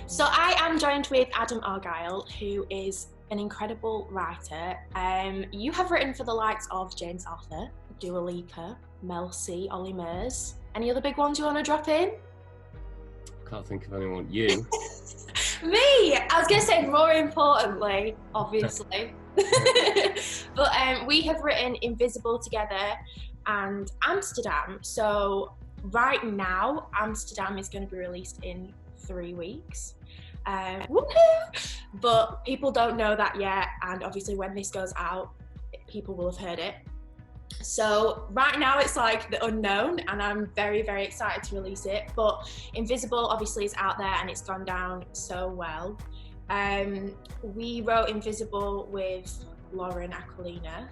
So I am joined with Adam Argyle, who is an incredible writer. You have written for the likes of James Arthur, Dua Lipa, Mel C, Ollie Murs. Any other big ones you want to drop in? Can't think of anyone. You? Me! I was going to say more importantly, obviously. But we have written Invisible together and Amsterdam. So right now, Amsterdam is going to be released in 3 weeks. Woohoo! But people don't know that yet, and obviously when this goes out, people will have heard it. So right now it's like the unknown, and I'm very, very excited to release it. But Invisible obviously is out there and it's gone down so well. We wrote Invisible with Lauren Aquilina.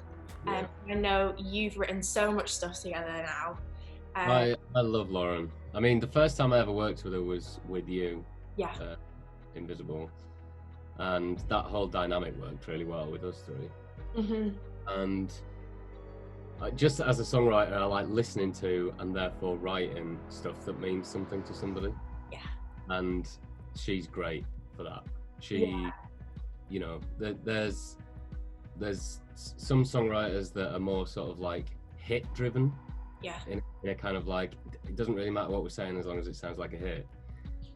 Yeah. I know you've written so much stuff together now. I love Lauren. I mean, the first time I ever worked with her was with you. Yeah. Invisible. And that whole dynamic worked really well with us three. Mm-hmm. And just as a songwriter, I like listening to and therefore writing stuff that means something to somebody. Yeah. And she's great for that. You know, there's some songwriters that are more sort of like hit driven. Yeah. In a kind of like, it doesn't really matter what we're saying as long as it sounds like a hit.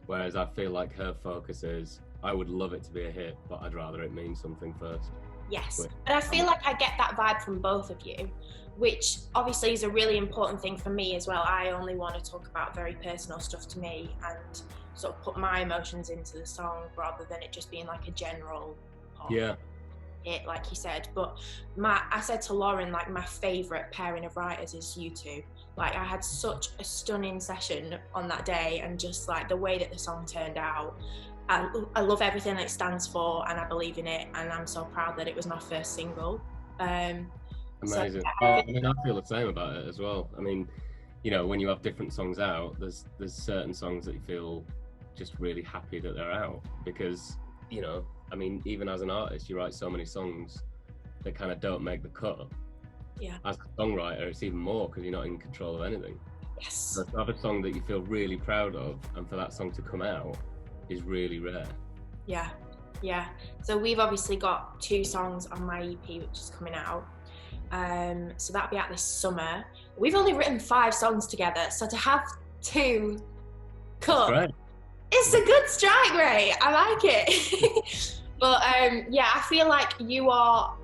Whereas I feel like her focus is, I would love it to be a hit, but I'd rather it mean something first. Yes, and I feel like I get that vibe from both of you, which obviously is a really important thing for me as well. I only want to talk about very personal stuff to me and sort of put my emotions into the song rather than it just being like a general pop hit, like you said. But I said to Lauren, like, my favourite pairing of writers is you two. Like, I had such a stunning session on that day, and just like the way that the song turned out, I love everything it stands for, and I believe in it, and I'm so proud that it was my first single. Amazing. So, I mean, I feel the same about it as well. I mean, you know, when you have different songs out, there's certain songs that you feel just really happy that they're out, because, you know, I mean, even as an artist, you write so many songs that kind of don't make the cut. Yeah. As a songwriter, it's even more because you're not in control of anything. Yes. So to have a song that you feel really proud of, and for that song to come out, is really rare. Yeah. So we've obviously got 2 songs on my EP, which is coming out. So that'll be out this summer. We've only written 5 songs together, so to have 2 cut, it's a good strike rate. I like it. But yeah, I feel like you are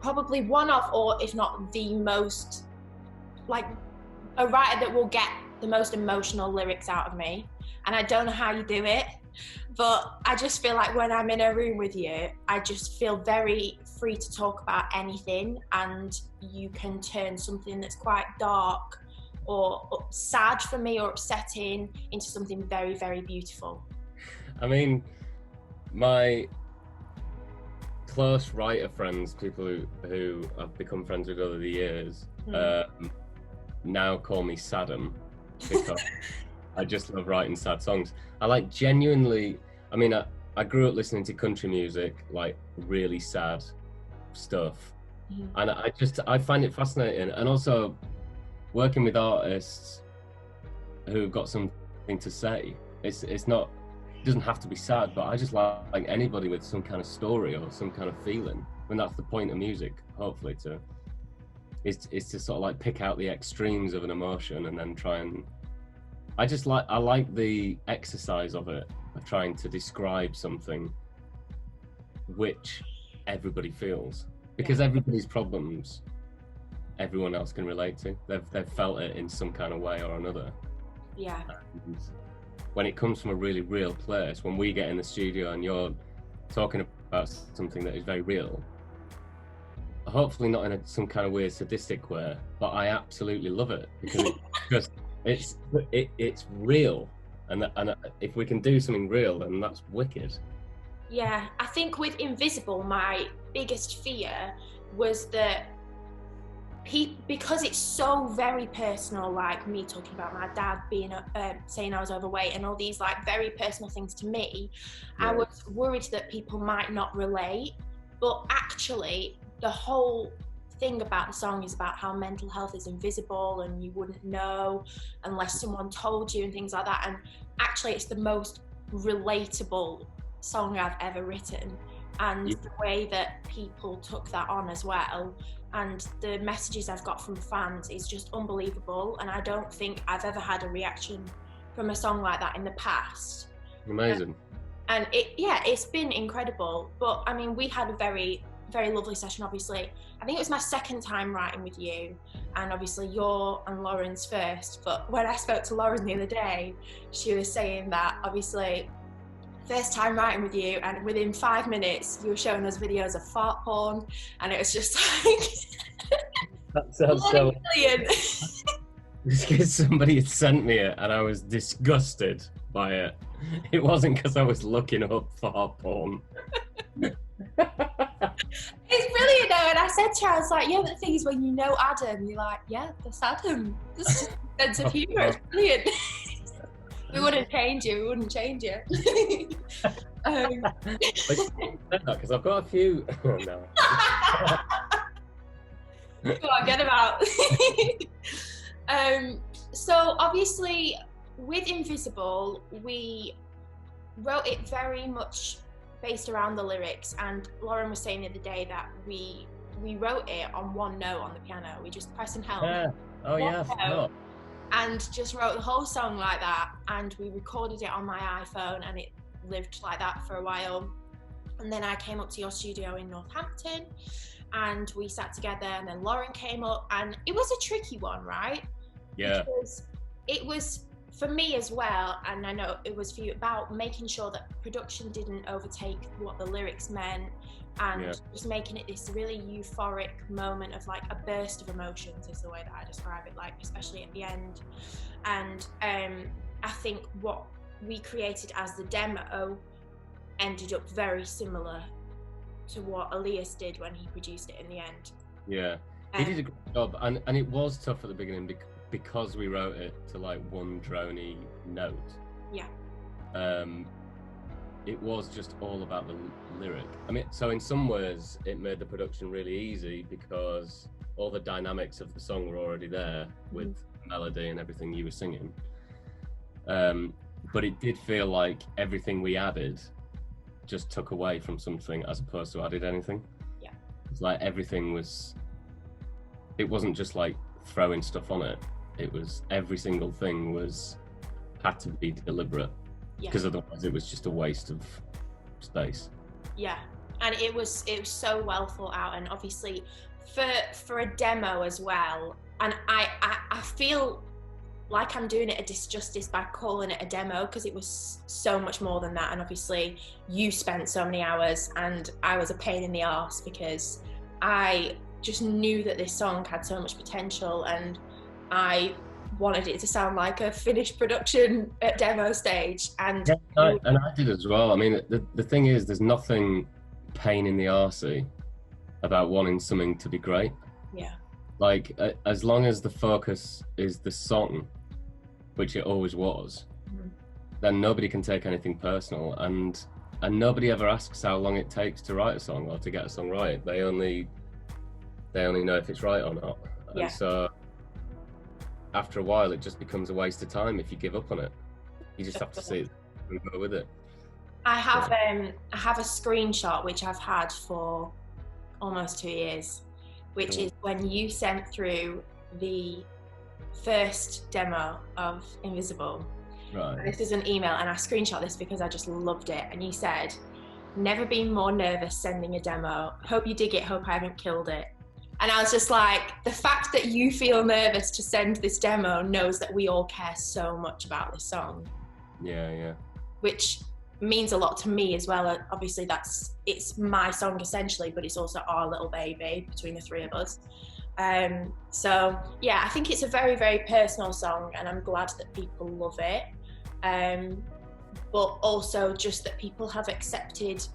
probably one of, or if not the most, like, a writer that will get the most emotional lyrics out of me. And I don't know how you do it, but I just feel like when I'm in a room with you, I just feel very free to talk about anything, and you can turn something that's quite dark or sad for me or upsetting into something very, very beautiful. I mean, my close writer friends, people who I've become friends with over the years, now call me Saddam, because I just love writing sad songs. I like genuinely, I mean, I grew up listening to country music, like really sad stuff. And I find it fascinating. And also working with artists who've got something to say. It doesn't have to be sad, but I just like anybody with some kind of story or some kind of feeling. And that's the point of music, hopefully, is to sort of like pick out the extremes of an emotion and then try and, I like the exercise of it, of trying to describe something which everybody feels, because everybody's problems everyone else can relate to. They've felt it in some kind of way or another. Yeah. And when it comes from a really real place, when we get in the studio and you're talking about something that is very real, hopefully not in some kind of weird sadistic way, but I absolutely love it, because it's real, and if we can do something real, then that's wicked. Yeah, I think with Invisible, my biggest fear was that because it's so very personal, like me talking about my dad being saying I was overweight and all these like very personal things to me, I was worried that people might not relate. But actually, the whole thing about the song is about how mental health is invisible and you wouldn't know unless someone told you and things like that. And actually, it's the most relatable song I've ever written, and the way that people took that on as well, and the messages I've got from fans is just unbelievable, and I don't think I've ever had a reaction from a song like that in the past. Amazing. And it's been incredible. But I mean, we had a very, very lovely session, obviously. I think it was my second time writing with you, and obviously your and Lauren's first. But when I spoke to Lauren the other day, she was saying that obviously first time writing with you, and within 5 minutes you were showing us videos of fart porn, and it was just like that sounds so brilliant. Because somebody had sent me it and I was disgusted by it. It wasn't because I was looking up fart porn. It's brilliant though, and I said to her, I was like, yeah, but the thing is, when you know Adam, you're like, yeah, that's Adam. That's just a sense of humour. It's brilliant. We wouldn't change you. Because I've got a few. Oh, no. Go on, get them out. So obviously with Invisible, we wrote it very much based around the lyrics, and Lauren was saying the other day that we wrote it on one note on the piano. We just press and held. Yeah. Oh yeah. And just wrote the whole song like that, and we recorded it on my iPhone, and it lived like that for a while. And then I came up to your studio in Northampton, and we sat together, and then Lauren came up, and it was a tricky one, right? Yeah. Because it was, for me as well, and I know it was for you, about making sure that production didn't overtake what the lyrics meant, and just making it this really euphoric moment of like a burst of emotions is the way that I describe it, like especially at the end. And I think what we created as the demo ended up very similar to what Elias did when he produced it in the end. Yeah, he did a great job, and it was tough at the beginning because we wrote it to like one drony note. Yeah. It was just all about the lyric. I mean, so in some ways it made the production really easy because all the dynamics of the song were already there with melody and everything you were singing. But it did feel like everything we added just took away from something as opposed to added anything. Yeah. It's like everything was, it wasn't just like throwing stuff on it. It was every single thing had to be deliberate. Because otherwise it was just a waste of space. Yeah, and it was so well thought out, and obviously for a demo as well. And I feel like I'm doing it a disjustice by calling it a demo, because it was so much more than that. And obviously you spent so many hours, and I was a pain in the arse because I just knew that this song had so much potential, and I wanted it to sound like a finished production at demo stage. And I did as well. I mean, the thing is, there's nothing pain in the arsey about wanting something to be great. Yeah. Like, as long as the focus is the song, which it always was, then nobody can take anything personal, and nobody ever asks how long it takes to write a song or to get a song right. They only know if it's right or not. Yeah. And so after a while, it just becomes a waste of time if you give up on it. You just have to see it and go with it. I have a screenshot which I've had for almost 2 years, which is when you sent through the first demo of Invisible. Right. And this is an email, and I screenshot this because I just loved it. And you said, "Never been more nervous sending a demo. Hope you dig it. Hope I haven't killed it." And I was just like, the fact that you feel nervous to send this demo knows that we all care so much about this song. Yeah. Which means a lot to me as well. Obviously it's my song essentially, but it's also our little baby between the three of us. So yeah, I think it's a very, very personal song, and I'm glad that people love it. But also just that people have accepted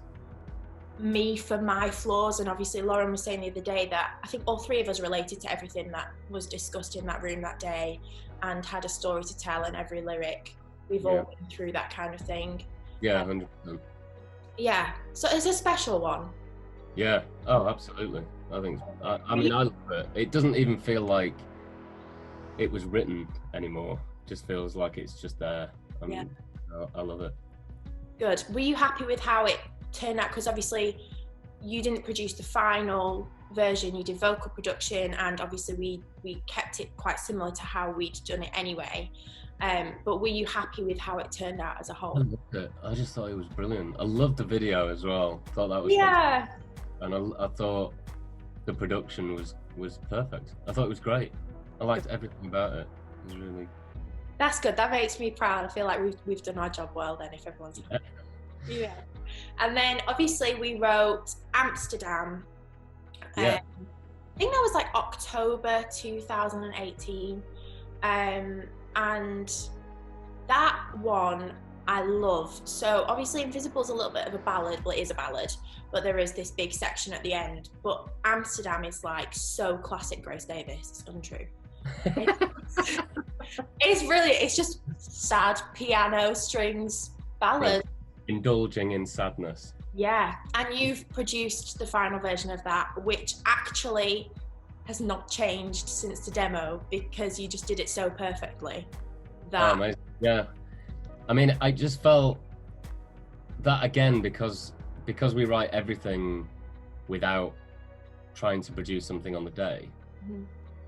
me for my flaws. And obviously Lauren was saying the other day that I think all three of us related to everything that was discussed in that room that day, and had a story to tell in every lyric. We've all been through that kind of thing. Yeah, 100%. Yeah, so it's a special one. Yeah, oh, absolutely. I think, I mean, I love it. It doesn't even feel like it was written anymore. It just feels like it's just there. I love it. Good. Were you happy with how it turned out? Because obviously you didn't produce the final version, you did vocal production, and obviously we kept it quite similar to how we'd done it anyway. But were you happy with how it turned out as a whole? I loved it. I just thought it was brilliant. I loved the video as well. Thought that was Yeah. fantastic. And I thought the production was perfect. I thought it was great. I liked everything about it. It was really. That's good. That makes me proud. I feel like we've done our job well then, if everyone's happy. Yeah. And then obviously we wrote Amsterdam. Yeah. I think that was like October 2018. And that one I loved. So obviously Invisible's a little bit of a ballad. Well, it is a ballad, but there is this big section at the end. But Amsterdam is like so classic Grace Davies. It's untrue. It's just sad piano strings ballad. Indulging in sadness. Yeah, and you've produced the final version of that, which actually has not changed since the demo because you just did it so perfectly. That Yeah, I mean, I just felt that again because we write everything without trying to produce something on the day. Mhm.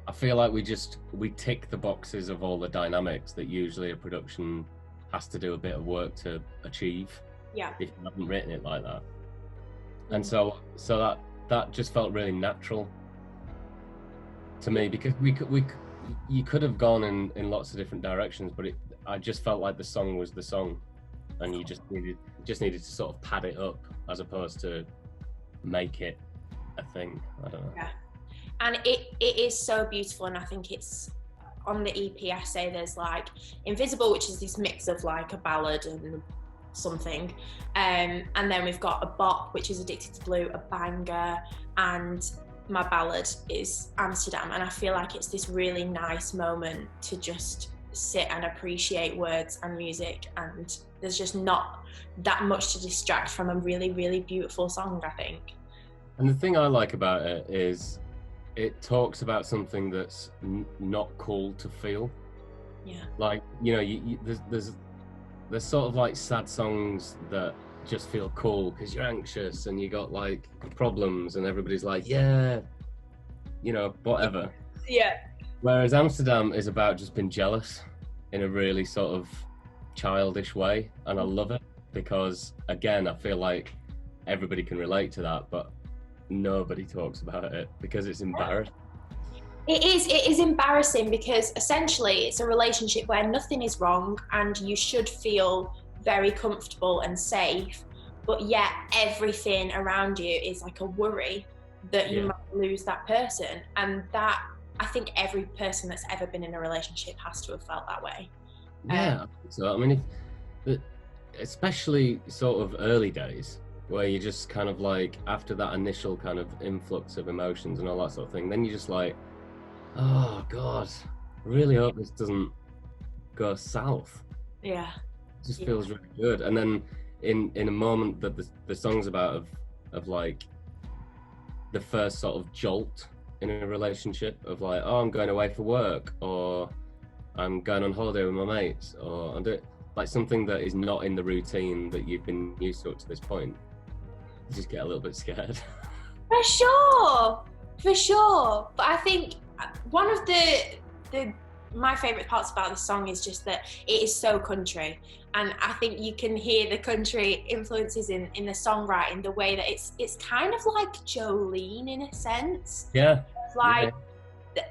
I feel like we tick the boxes of all the dynamics that usually a production has to do a bit of work to achieve. Yeah. If you haven't written it like that. And so that just felt really natural to me, because you could have gone in lots of different directions, but I just felt like the song was the song, and you just needed to sort of pad it up as opposed to make it a thing. I don't know. Yeah. And it is so beautiful, and I think it's on the EP essay there's like Invisible, which is this mix of like a ballad and something, and then we've got a bop, which is Addicted to Blue, a banger, and my ballad is Amsterdam. And I feel like it's this really nice moment to just sit and appreciate words and music, and there's just not that much to distract from a really, really beautiful song, I think. And the thing I like about it is it talks about something that's not cool to feel. Yeah. Like, you know, there's sort of like sad songs that just feel cool because you're anxious and you got like problems and everybody's like, yeah, you know, whatever. Yeah. Whereas Amsterdam is about just being jealous in a really sort of childish way. And I love it because, again, I feel like everybody can relate to that, but nobody talks about it because it's embarrassing. It is embarrassing because essentially it's a relationship where nothing is wrong and you should feel very comfortable and safe, but yet everything around you is like a worry that you might lose that person. And that, I think every person that's ever been in a relationship has to have felt that way. Yeah, so I mean, especially sort of early days where you just kind of like, after that initial kind of influx of emotions and all that sort of thing, then you're just like, oh God, I really hope this doesn't go south. Yeah. It just feels really good. And then in a moment that the song's about of like the first sort of jolt in a relationship of like, oh, I'm going away for work, or I'm going on holiday with my mates, or I'm doing like something that is not in the routine that you've been used to up to this point. You just get a little bit scared. For sure. But I think one of my favourite parts about the song is just that it is so country, and I think you can hear the country influences in the songwriting, the way that it's kind of like Jolene in a sense. Yeah. Like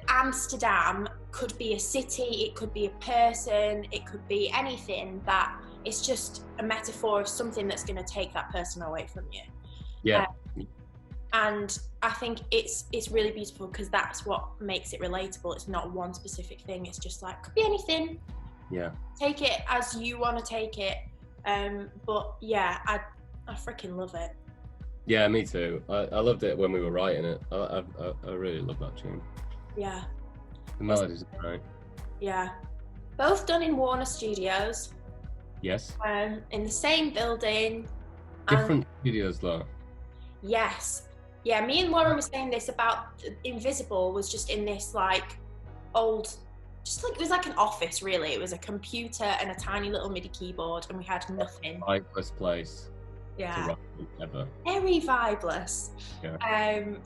Amsterdam could be a city, it could be a person, it could be anything, that it's just a metaphor of something that's going to take that person away from you. Yeah. And I think it's really beautiful because that's what makes it relatable. It's not one specific thing. It's just like, could be anything. Yeah. Take it as you want to take it. But yeah, I freaking love it. Yeah, me too. I loved it when we were writing it. I really love that tune. Yeah. The melodies are great. Yeah. Both done in Warner Studios. Yes. In the same building. Different studios though. Yes. Yeah, me and Lauren were saying this about Invisible was just in this like old just like, it was like an office really. It was a computer and a tiny little MIDI keyboard, and we had nothing. Vibeless place to Yeah, write ever. very vibeless. Yeah.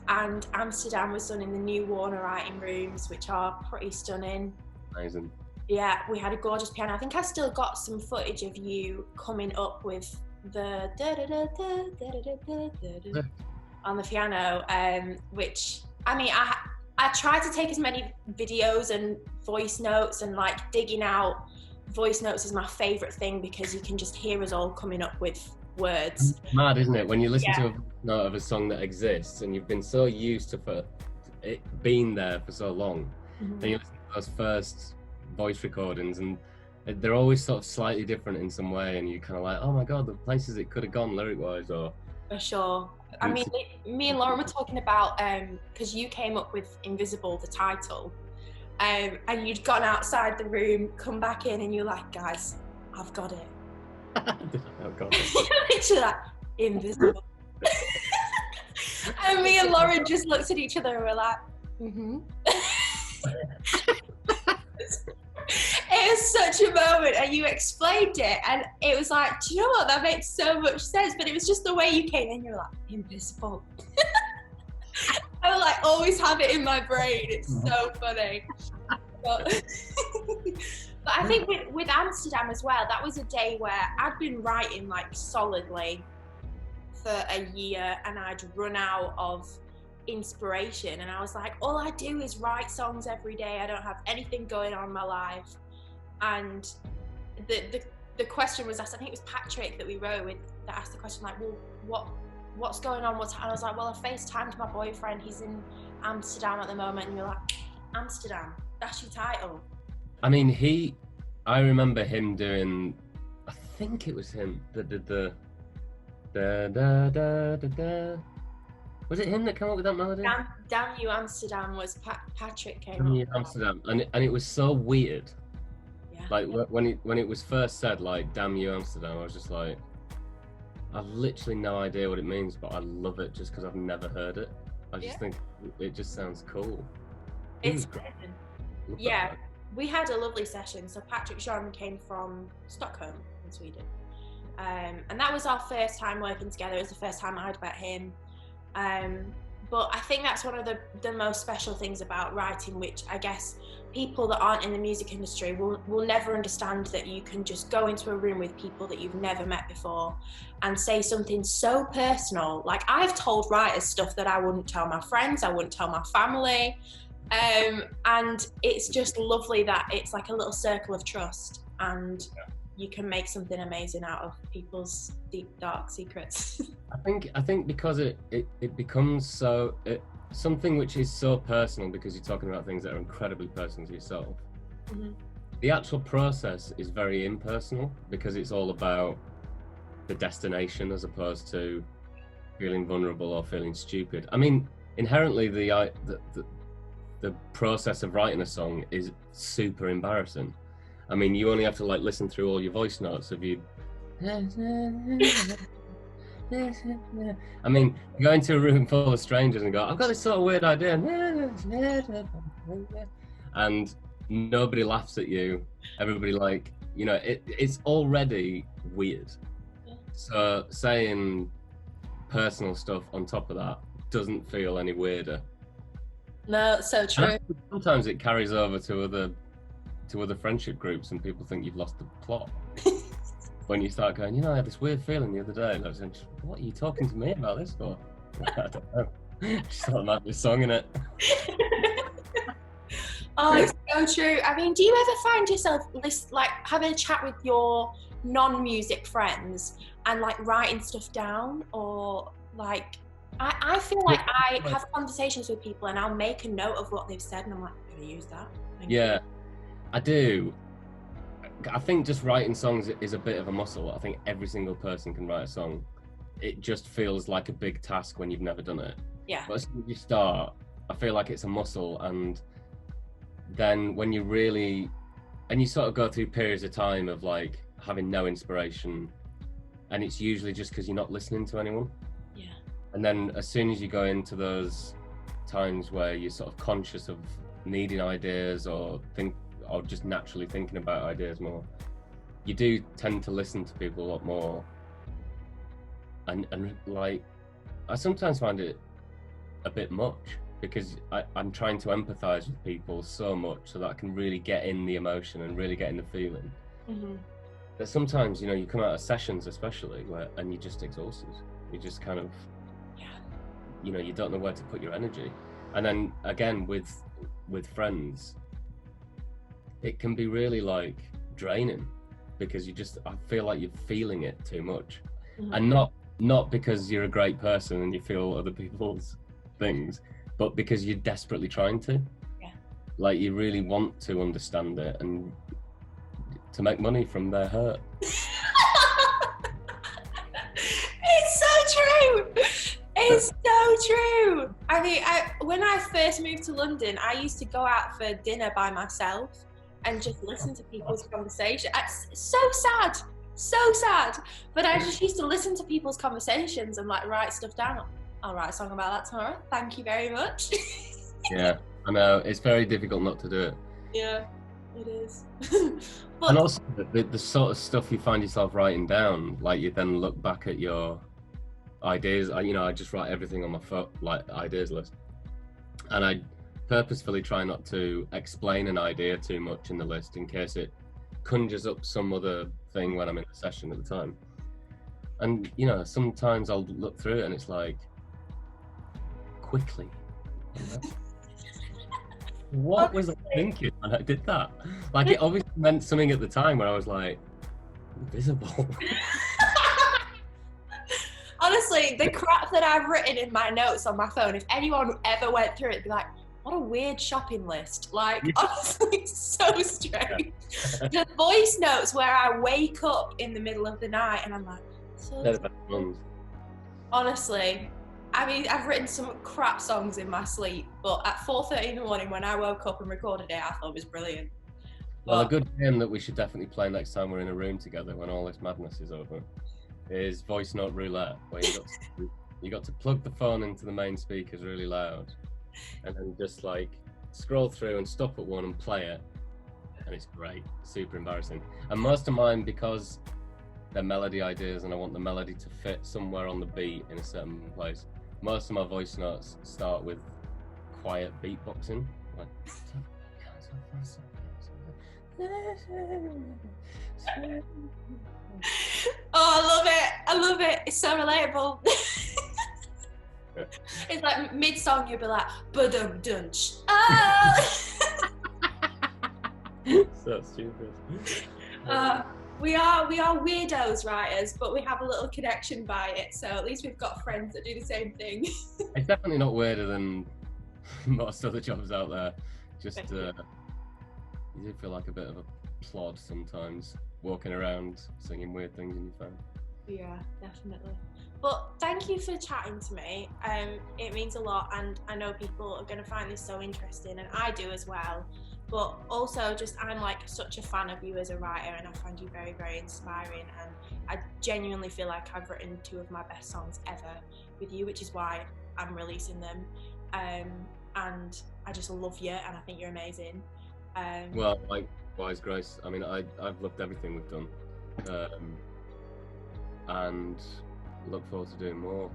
And Amsterdam was done in the new Warner writing rooms, which are pretty stunning. Amazing. Yeah, we had a gorgeous piano. I think I still got some footage of you coming up with the on the piano, which, I mean, I tried to take as many videos and voice notes, and like digging out voice notes is my favourite thing because you can just hear us all coming up with words. It's mad, isn't it? When you listen to a note of a song that exists and you've been so used to it being there for so long, and you listen to those first voice recordings and they're always sort of slightly different in some way, and you're kind of like, oh my god, the places it could have gone lyric wise. Or for sure. I mean, me and Lauren were talking about, because you came up with Invisible, the title, and you'd gone outside the room, come back in, and you're like, guys, I've got it. Oh god. You're literally like, Invisible. And me and Lauren just looked at each other and were like, It was such a moment, and you explained it, and it was like, do you know what, that makes so much sense, but it was just the way you came in, you're like, Invisible. I would like always have it in my brain, it's so funny. But I think with Amsterdam as well, that was a day where I'd been writing like solidly for a year, and I'd run out of inspiration, and I was like, all I do is write songs every day. I don't have anything going on in my life. And the question was asked, I think it was Patrick that we wrote with, that asked the question like, well, what's going on? And I was like, well, I FaceTimed my boyfriend, he's in Amsterdam at the moment. And you're like, Amsterdam, that's your title. I mean, I remember him doing, I think it was him that did the da da da da da. Was it him that came up with that melody? Damn You Amsterdam was Patrick came Damn up You with Amsterdam, and it was so weird. Yeah. Like when it was first said, like Damn You Amsterdam, I was just like, I've literally no idea what it means, but I love it just because I've never heard it. I just think it just sounds cool. It's yeah. We had a lovely session. So Patrick Jean came from Stockholm in Sweden, and that was our first time working together. It was the first time I'd met him. But I think that's one of the most special things about writing, which I guess people that aren't in the music industry will never understand, that you can just go into a room with people that you've never met before and say something so personal. Like, I've told writers stuff that I wouldn't tell my friends, I wouldn't tell my family. And it's just lovely that it's like a little circle of trust, and you can make something amazing out of people's deep, dark secrets. I think because it becomes so something which is so personal, because you're talking about things that are incredibly personal to yourself. The actual process is very impersonal, because it's all about the destination as opposed to feeling vulnerable or feeling stupid. I mean, inherently the process of writing a song is super embarrassing. I mean, you only have to like listen through all your voice notes of you. I mean, you go into a room full of strangers and go, I've got this sort of weird idea. And nobody laughs at you. Everybody like, you know, it's already weird. So saying personal stuff on top of that doesn't feel any weirder. No, it's so true. Sometimes it carries over to other friendship groups, and people think you've lost the plot. When you start going, you know, I had this weird feeling the other day, and I was like, what are you talking to me about this for? I don't know. Just thought I might be a song in it. Oh, it's so true. I mean, do you ever find yourself like having a chat with your non-music friends and like writing stuff down, or like I feel like I have conversations with people and I'll make a note of what they've said, and I'm like, I'm gonna use that. Yeah, I do. I think just writing songs is a bit of a muscle. I think every single person can write a song. It just feels like a big task when you've never done it. Yeah. But as soon as you start, I feel like it's a muscle, and then when you really, and you sort of go through periods of time of like having no inspiration, and it's usually just because you're not listening to anyone. Yeah. And then as soon as you go into those times where you're sort of conscious of needing ideas or or just naturally thinking about ideas more, you do tend to listen to people a lot more. And like, I sometimes find it a bit much, because I'm trying to empathize with people so much so that I can really get in the emotion and really get in the feeling. But sometimes, you know, you come out of sessions especially and you're just exhausted. You just kind of, you know, you don't know where to put your energy. And then again, with friends, it can be really like draining, because I feel like you're feeling it too much. And not because you're a great person and you feel other people's things, but because you're desperately trying to. Like, you really want to understand it and to make money from their hurt. It's so true. It's so true. I mean, when I first moved to London, I used to go out for dinner by myself and just listen to people's conversation. It's so sad. But I just used to listen to people's conversations and like write stuff down. I'll write a song about that tomorrow. Thank you very much. Yeah, I know. It's very difficult not to do it. Yeah, it is. But, and also the sort of stuff you find yourself writing down, like you then look back at your ideas. I just write everything on my phone, like ideas list. And I purposefully try not to explain an idea too much in the list in case it conjures up some other thing when I'm in the session at the time. And, you know, sometimes I'll look through it and it's like, quickly. What was I thinking when I did that? Like, it obviously meant something at the time where I was like, invisible. Honestly, the crap that I've written in my notes on my phone, if anyone ever went through it, it'd be like, what a weird shopping list. Like, honestly, it's so strange. The voice notes where I wake up in the middle of the night and I'm like, honestly, I mean, I've written some crap songs in my sleep, but at 4:30 in the morning when I woke up and recorded it, I thought it was brilliant. Well, a good game that we should definitely play next time we're in a room together when all this madness is over is voice note roulette, where you got to plug the phone into the main speakers really loud and then just like scroll through and stop at one and play it, and it's great. Super embarrassing. And most of mine, because they're melody ideas and I want the melody to fit somewhere on the beat in a certain place, most of my voice notes start with quiet beatboxing, like oh, I love it. It's so relatable. It's like mid-song you'll be like, ba-dum dunch. Oh! So stupid. We are weirdos writers, but we have a little connection by it, so at least we've got friends that do the same thing. It's definitely not weirder than most other jobs out there. Just you do feel like a bit of a plod sometimes, walking around singing weird things in your phone. Yeah, definitely. But thank you for chatting to me. It means a lot, and I know people are going to find this so interesting, and I do as well. But also, just I'm like such a fan of you as a writer, and I find you very, very inspiring. And I genuinely feel like I've written two of my best songs ever with you, which is why I'm releasing them. And I just love you, and I think you're amazing. Well, likewise, Grace. I mean, I've loved everything we've done, and look forward to doing more.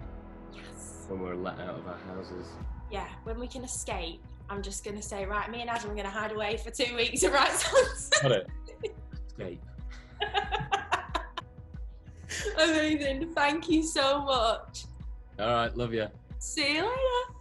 Yes. When we're let out of our houses. Yeah, when we can escape. I'm just going to say, right, me and Adam are going to hide away for 2 weeks and write songs. Got it. Escape. Amazing. Thank you so much. All right, love you. See you later.